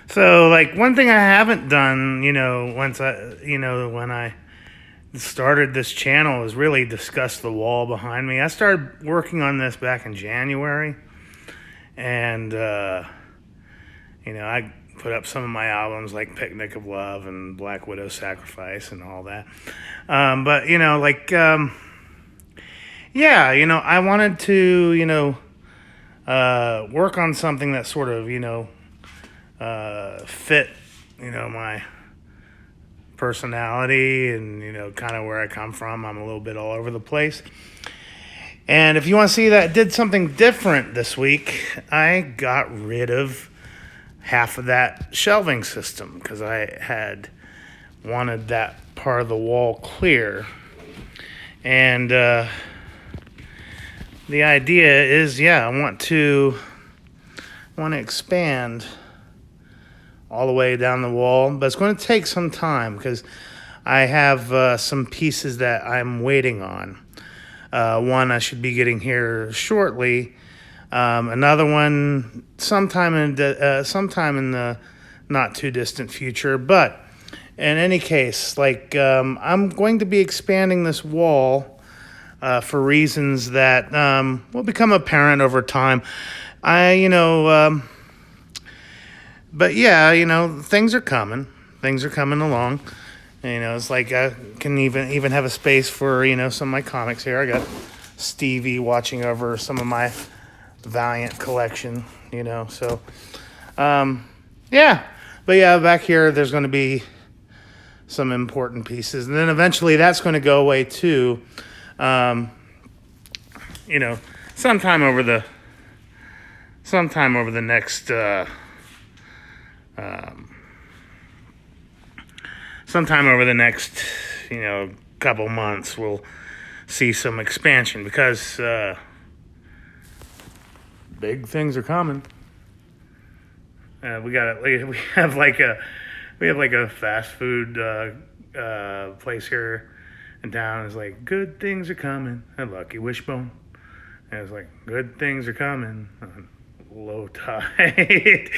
So, like, one thing I haven't done, when I started this channel is really discuss the wall behind me. I started working on this back in January, and, I put up some of my albums like Picnic of Love and Black Widow Sacrifice and all that. I wanted to, work on something that sort of, fit, my personality and, kind of where I come from. I'm a little bit all over the place. And if you want to see that I did something different this week, I got rid of half of that shelving system because I had wanted that part of the wall clear. And the idea is, I want to expand all the way down the wall, but it's going to take some time because I have some pieces that I'm waiting on. One I should be getting here shortly. Another one sometime in the not too distant future. But in any case, I'm going to be expanding this wall for reasons that will become apparent over time. Things are coming. Things are coming along. It's like I can even have a space for, some of my comics here. I got Stevie watching over some of my Valiant collection, so, But back here, there's going to be some important pieces. And then eventually that's going to go away too, sometime over the next, couple months, we'll see some expansion because big things are coming. We have like a fast food place here in town. It's like, good things are coming at Lucky Wishbone. And it's like, good things are coming on Low Tide.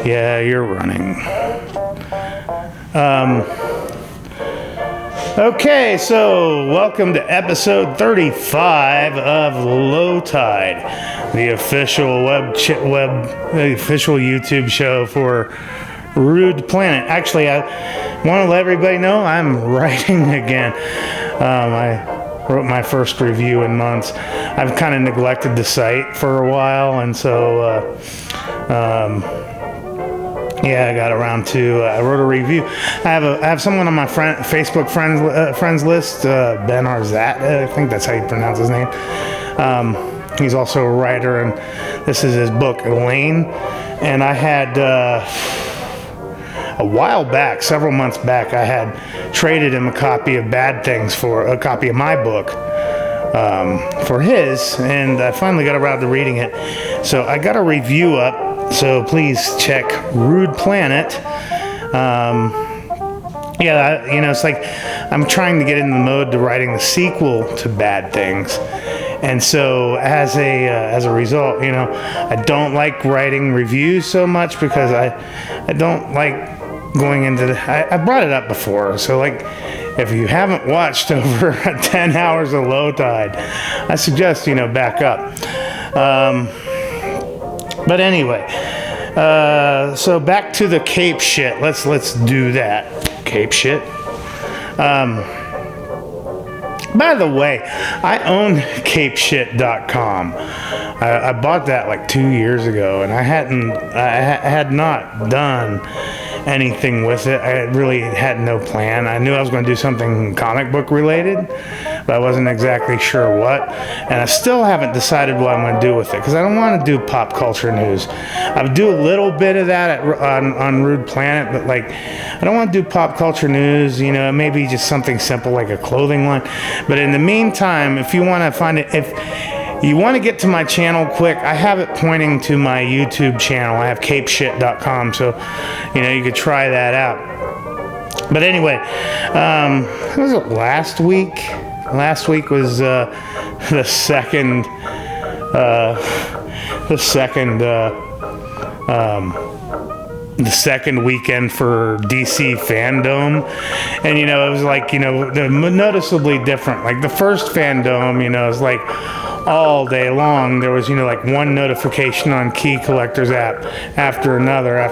Yeah, you're running. Okay, so welcome to episode 35 of Low Tide, the official the official YouTube show for Rude Planet. Actually, I want to let everybody know I'm writing again. I wrote my first review in months. I've kind of neglected the site for a while, and so I got around to. I wrote a review. I have someone on my Facebook friends list, Ben Arzat. I think that's how you pronounce his name. He's also a writer, and this is his book, Elaine. And I had a while back, several months back, I had traded him a copy of Bad Things for a copy of my book for his, and I finally got around to reading it. So I got a review up. So please check Rude Planet. It's like I'm trying to get in the mode to writing the sequel to Bad Things. And so as a result, you know, I don't like writing reviews so much because I don't like going into I brought it up before. So like, if you haven't watched over 10 hours of Low Tide, I suggest, you know, back up. But anyway, so back to the Capeshit. Let's do that. Capeshit. By the way, I own Capeshit.com. I bought that like 2 years ago, and I had not done anything with it. I really had no plan. I knew I was going to do something comic book related, but I wasn't exactly sure what. And I still haven't decided what I'm going to do with it, because I don't want to do pop culture news. I would do a little bit of that on Rude Planet, but like, I don't want to do pop culture news. You know, maybe just something simple like a clothing line. But in the meantime, if you want to find it, if you want to get to my channel quick, I have it pointing to my YouTube channel. I have capeshit.com, so you know, you could try that out. But anyway, what was it, last week? Last week was the second weekend for DC Fandom, and you know, it was like, you know, noticeably different. Like the first Fandom, you know, is like all day long there was, you know, like one notification on Key Collector's app after another,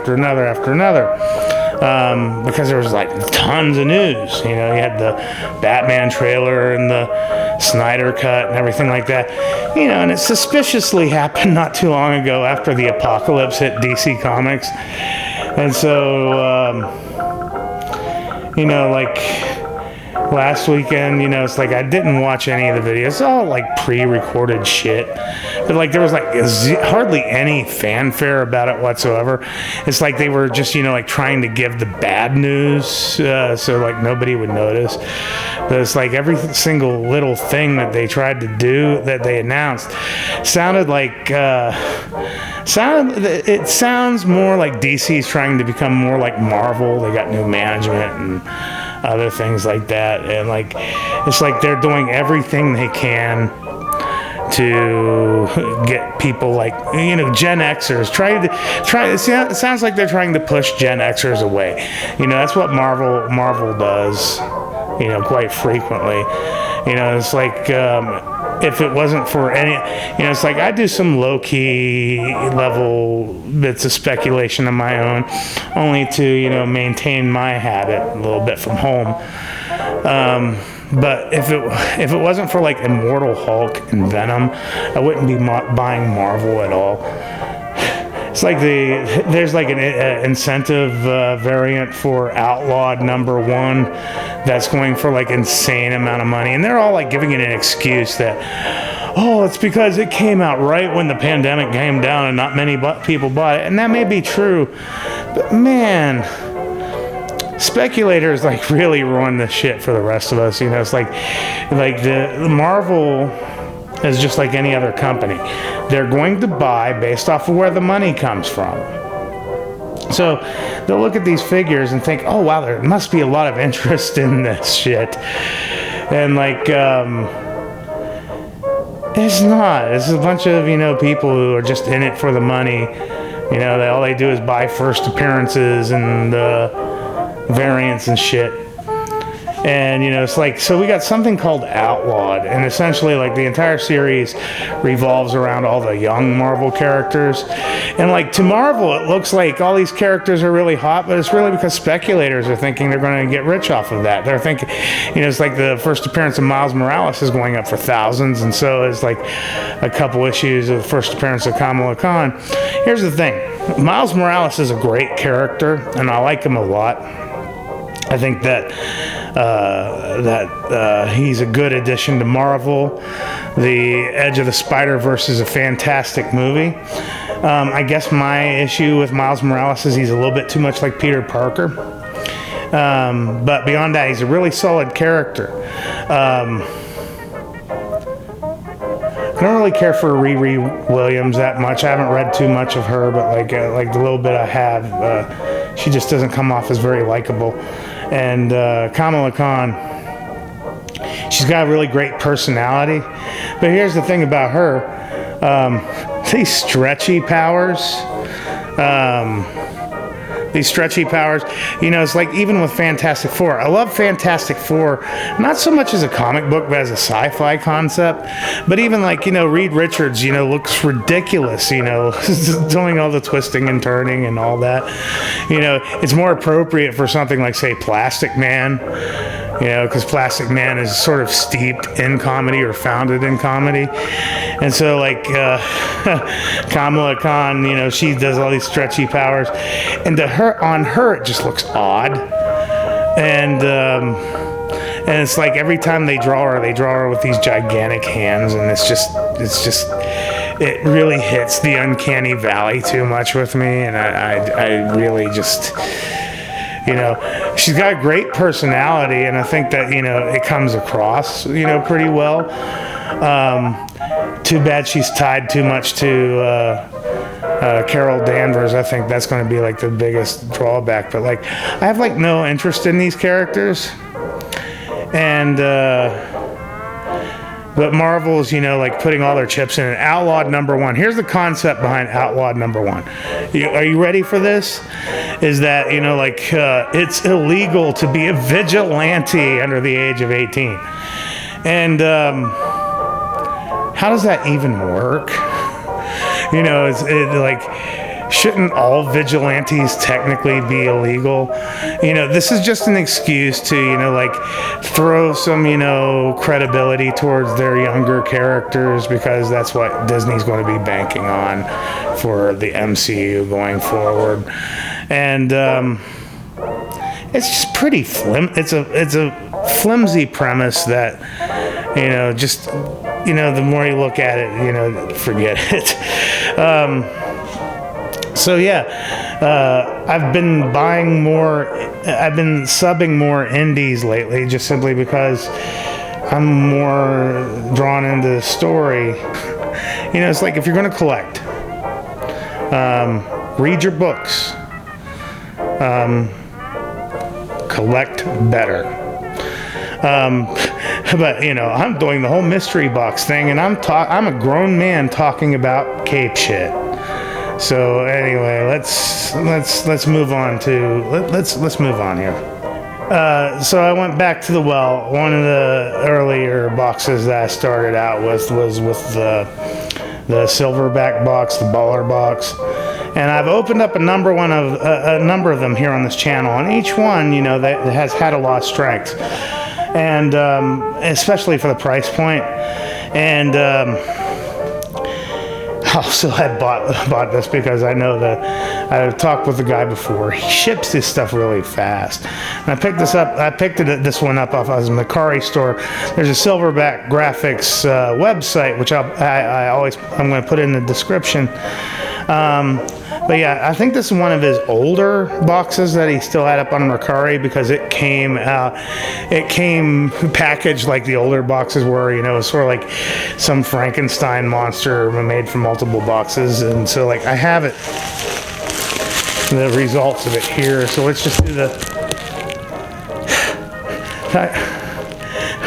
because there was like tons of news. You know, you had the Batman trailer and the Snyder cut and everything like that, you know, and it suspiciously happened not too long ago after the apocalypse hit DC Comics. And so you know, like last weekend, you know, it's like I didn't watch any of the videos. It's all like pre-recorded shit, but like there was like hardly any fanfare about it whatsoever. It's like they were just, you know, like trying to give the bad news so like nobody would notice. But it's like every single little thing that they tried to do, that they announced, sounded like it sounds more like DC's trying to become more like Marvel. They got new management and other things like that, and like it's like they're doing everything they can to get people like, you know, Gen Xers it sounds like they're trying to push Gen Xers away. You know, that's what Marvel does, you know, quite frequently. You know, it's like if it wasn't for any, you know, it's like I do some low-key level bits of speculation of my own, only to, you know, maintain my habit a little bit from home. But if it wasn't for like Immortal Hulk and Venom, I wouldn't be buying Marvel at all. It's like there's like an incentive variant for Outlawed #1 that's going for like insane amount of money, and they're all like giving it an excuse that, oh, it's because it came out right when the pandemic came down and not many people bought it, and that may be true, but man, speculators like really ruin this shit for the rest of us. You know, it's like the Marvel is just like any other company. They're going to buy based off of where the money comes from. So they'll look at these figures and think, oh wow, there must be a lot of interest in this shit. And like, it's not. It's a bunch of, you know, people who are just in it for the money. You know, all they do is buy first appearances and variants and shit. And, you know, it's like, so we got something called Outlawed, and essentially like the entire series revolves around all the young Marvel characters. And like to Marvel, it looks like all these characters are really hot, but it's really because speculators are thinking they're going to get rich off of that. They're thinking, you know, it's like the first appearance of Miles Morales is going up for thousands, and so is like a couple issues of the first appearance of Kamala Khan. Here's the thing. Miles Morales is a great character, and I like him a lot. I think that he's a good addition to Marvel. The Edge of the Spider-Verse is a fantastic movie. I guess my issue with Miles Morales is he's a little bit too much like Peter Parker. But beyond that, he's a really solid character. I don't really care for Riri Williams that much. I haven't read too much of her, but like the little bit I have, she just doesn't come off as very likable. And Kamala Khan, she's got a really great personality. But here's the thing about her. These stretchy powers, you know, it's like even with Fantastic Four. I love Fantastic Four, not so much as a comic book, but as a sci-fi concept. But even like, you know, Reed Richards, you know, looks ridiculous, you know, doing all the twisting and turning and all that. You know, it's more appropriate for something like, say, Plastic Man, you know, because Plastic Man is sort of steeped in comedy or founded in comedy. And so like Kamala Khan, you know, she does all these stretchy powers, and on her it just looks odd, and it's like every time they draw her with these gigantic hands, and it's just it really hits the uncanny valley too much with me, and I really just, you know, she's got a great personality, and I think that, you know, it comes across, you know, pretty well. Too bad she's tied too much to Carol Danvers. I think that's going to be like the biggest drawback. But like, I have like no interest in these characters, and but Marvel's, you know, like putting all their chips in it. Outlawed #1. Here's the concept behind Outlawed #1. Are you ready for this? Is that, you know, like it's illegal to be a vigilante under the age of 18, and how does that even work? You know, like, shouldn't all vigilantes technically be illegal? You know, this is just an excuse to, you know, like throw some, you know, credibility towards their younger characters, because that's what Disney's going to be banking on for the MCU going forward. And it's just pretty it's a flimsy premise that, you know, just, you know, the more you look at it, you know, forget it. So yeah, I've been subbing more indies lately, just simply because I'm more drawn into the story. You know, it's like if you're going to collect, read your books, collect better. But you know, I'm doing the whole mystery box thing, and I'm a grown man talking about Capeshit. So anyway, let's move on to let's move on here. So I went back to the well. One of the earlier boxes that I started out with was with the Silverback box, the Baller box. And I've opened up a number of them here on this channel, and each one, you know, that has had a lot of strength, and especially for the price point. And also, I bought this because I know that I've talked with the guy before. He ships this stuff really fast, and I picked this up. I picked this one up off of the Macari store. There's a Silverback Graphix website, which I'm going to put in the description. But yeah, I think this is one of his older boxes that he still had up on Mercari, because it came packaged like the older boxes were, you know, it was sort of like some Frankenstein monster made from multiple boxes. And so like I have the results of it here. So let's just do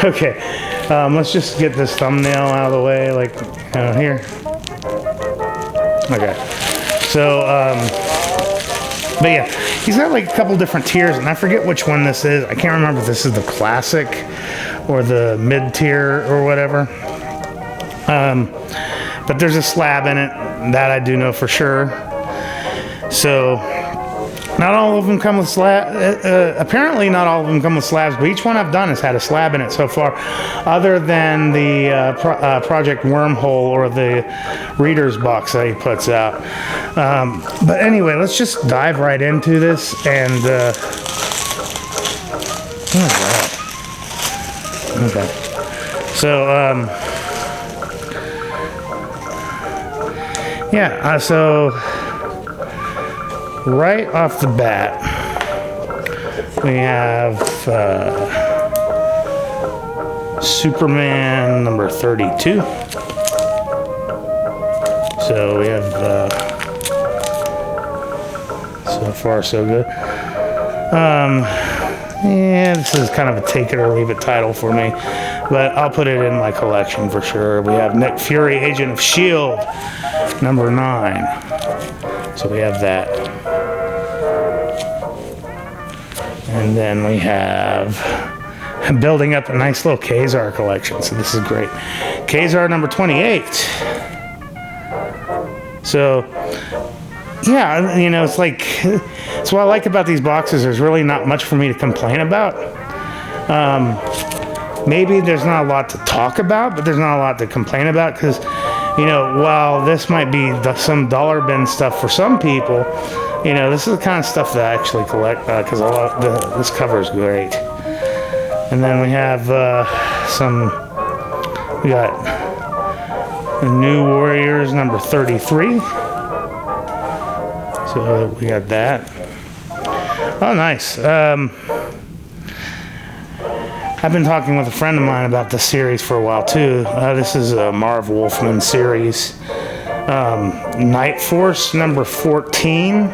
okay. Let's just get this thumbnail out of the way, like here. Okay. So, but yeah, he's got like a couple different tiers, and I forget which one this is. I can't remember if this is the classic or the mid-tier or whatever. But there's a slab in it, that I do know for sure. So, not all of them come with slabs. Apparently not all of them come with slabs, but each one I've done has had a slab in it so far, other than the Project Wormhole or the Reader's Box that he puts out. But anyway, let's just dive right into this. And oh wow. Okay. So yeah. So right off the bat, we have Superman number 32. So we have so far so good. Yeah, this is kind of a take it or leave it title for me. but I'll put it in my collection for sure. We have Nick Fury, Agent of S.H.I.E.L.D., number 9. So we have that. And then we have building up a nice little Kazar collection. So this is great. Kazar number 28. So, yeah, you know, it's like, it's what I like about these boxes. There's really not much for me to complain about. Maybe there's not a lot to talk about, but there's not a lot to complain about because, you know, while this might be some dollar bin stuff for some people, you know, this is the kind of stuff that I actually collect because this cover is great. And then we have we got the New Warriors number 33. So we got that. Oh, nice. I've been talking with a friend of mine about this series for a while too. This is a Marv Wolfman series. Night Force number 14.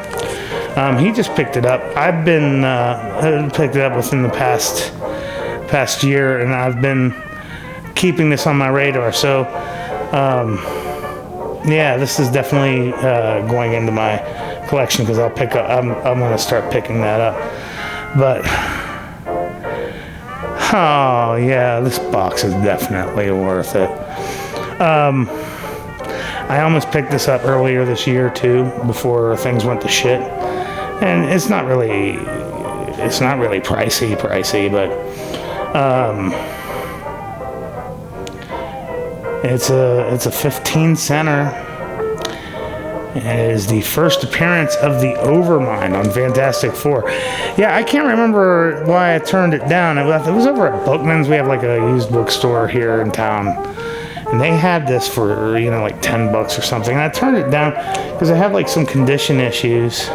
He just picked it up. I've been picked it up within the past year, and I've been keeping this on my radar. So, yeah, this is definitely going into my collection because I'll pick up. I'm going to start picking that up. But oh yeah, this box is definitely worth it. I almost picked this up earlier this year too, before things went to shit. And it's not really pricey, but it's a 15 center. And it is the first appearance of the Overmind on Fantastic Four. Yeah, I can't remember why I turned it down. It was over at Bookman's. We have like a used bookstore here in town. And they had this for, you know, like $10 or something. And I turned it down because I have like some condition issues.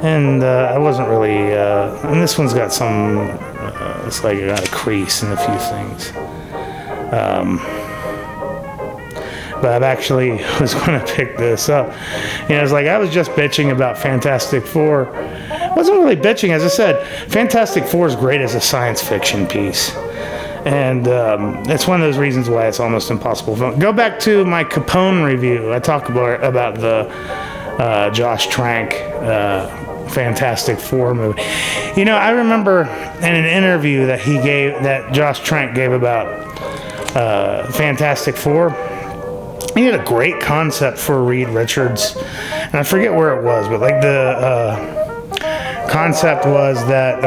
And I wasn't really, and this one's got some, it's like got a crease and a few things. But I actually was going to pick this up. You know, it's like I was just bitching about Fantastic Four. I wasn't really bitching. As I said, Fantastic Four is great as a science fiction piece. And it's one of those reasons why it's almost impossible. Go back to my Capone review. I talk about the Josh Trank Fantastic Four movie. You know, I remember in an interview that Josh Trank gave about Fantastic Four, he had a great concept for Reed Richards, and I forget where it was, but like the concept was that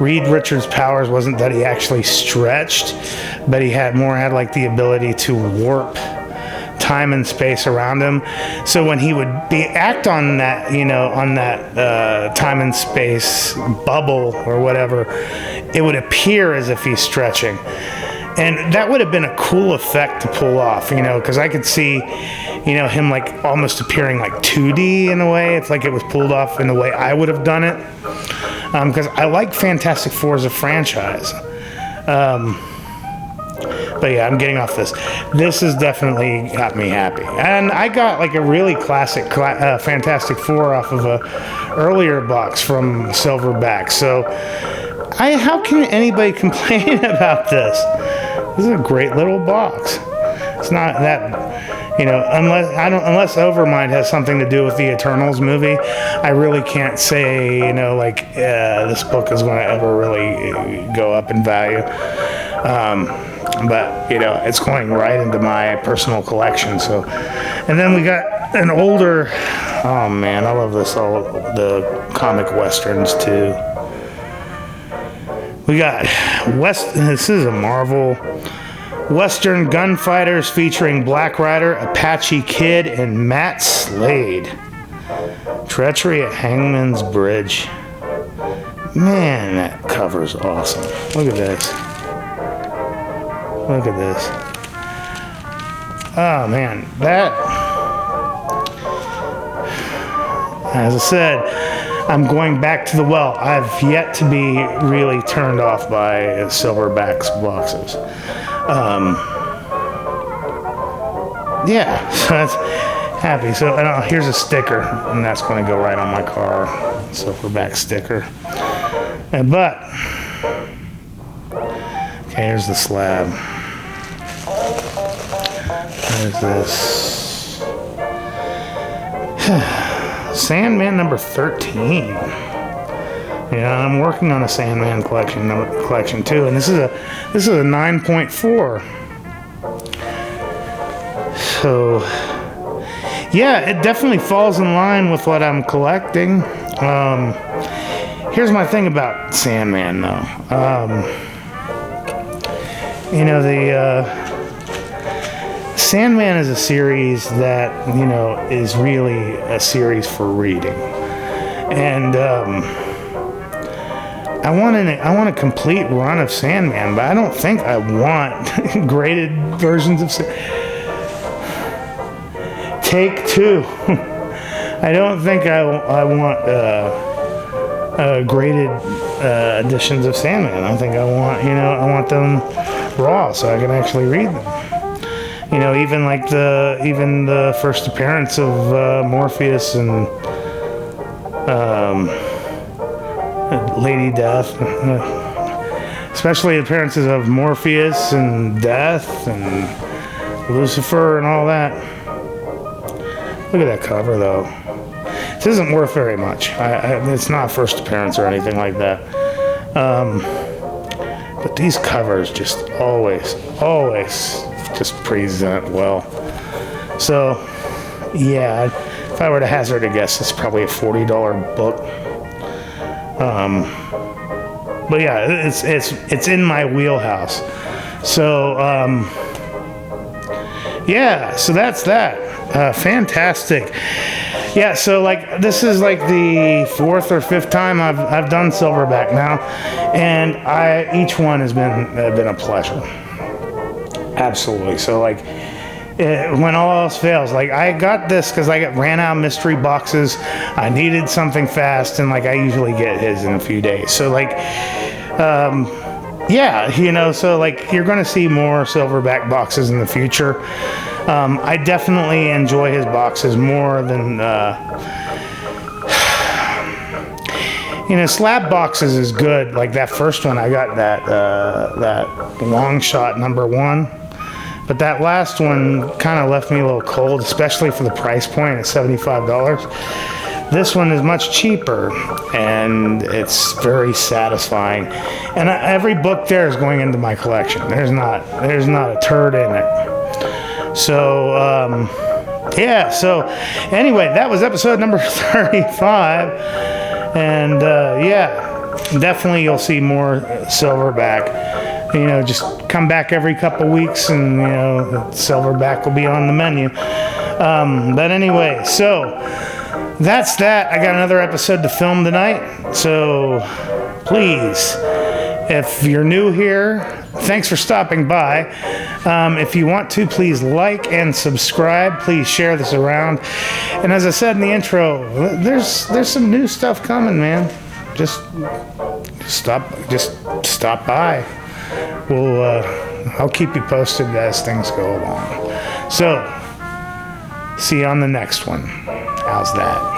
Reed Richards' powers wasn't that he actually stretched, but he had like the ability to warp time and space around him. So when he would act on that, you know, on that time and space bubble or whatever, it would appear as if he's stretching. And that would have been a cool effect to pull off, you know, because I could see, you know, him like almost appearing like 2D in a way. It's like it was pulled off in the way I would have done it. Because I like Fantastic Four as a franchise. But yeah, I'm getting off this. This has definitely got me happy. And I got like a really classic Fantastic Four off of a earlier box from Silverback. So how can anybody complain about this? This is a great little box. It's not that, you know, unless Overmind has something to do with the Eternals movie, I really can't say, you know, like this book is going to ever really go up in value. But, you know, it's going right into my personal collection. So, and then we got an older, oh man, I love this, all the comic westerns too. We got this is a Marvel Western gunfighters featuring Black Rider, Apache Kid, and Matt Slade. Treachery at Hangman's Bridge. Man, that cover's awesome. Look at this. Look at this. Oh man, that, as I said, I'm going back to the well. I've yet to be really turned off by Silverback's boxes. Yeah, so that's happy. So here's a sticker, and that's going to go right on my car. Silverback sticker. But Okay, here's the slab. There's this. Sandman number 13. Yeah, I'm working on a Sandman collection too, and this is a 9.4. So, yeah, it definitely falls in line with what I'm collecting. Here's my thing about Sandman, though. You know, the Sandman is a series that, you know, is really a series for reading, and I want a complete run of Sandman, but I don't think I want graded versions of Take Two. I don't think I want graded editions of Sandman. I think I want them raw so I can actually read them. You know, even the first appearance of Morpheus and Lady Death, especially appearances of Morpheus and Death and Lucifer and all that. Look at that cover, though. This isn't worth very much. It's not a first appearance or anything like that. But these covers just always just present well. So, yeah, if I were to hazard a guess, it's probably a $40 book. But yeah, it's in my wheelhouse. So, yeah, so that's that. Fantastic. Yeah, so like this is like the 4th or 5th time I've done Silverback now, and each one has been a pleasure. Absolutely. So like when all else fails, like I got this because I ran out of mystery boxes. I needed something fast, and like I usually get his in a few days. So like, yeah, you know, so like you're going to see more Silverback boxes in the future. I definitely enjoy his boxes more than, you know, Slab Boxes is good. Like that first one, I got that long shot number 1. But that last one kind of left me a little cold, especially for the price point at $75. This one is much cheaper, and it's very satisfying. And every book there is going into my collection. There's not a turd in it. So, yeah, so anyway, that was episode number 35. And, yeah, definitely you'll see more Silverback. You know, just come back every couple weeks and, you know, Silverback will be on the menu. But anyway, so that's that. I got another episode to film tonight. So please, if you're new here, thanks for stopping by. If you want to, please like and subscribe. Please share this around. And as I said in the intro, there's some new stuff coming, man. Just stop by. I'll keep you posted as things go along. So, see you on the next one. How's that?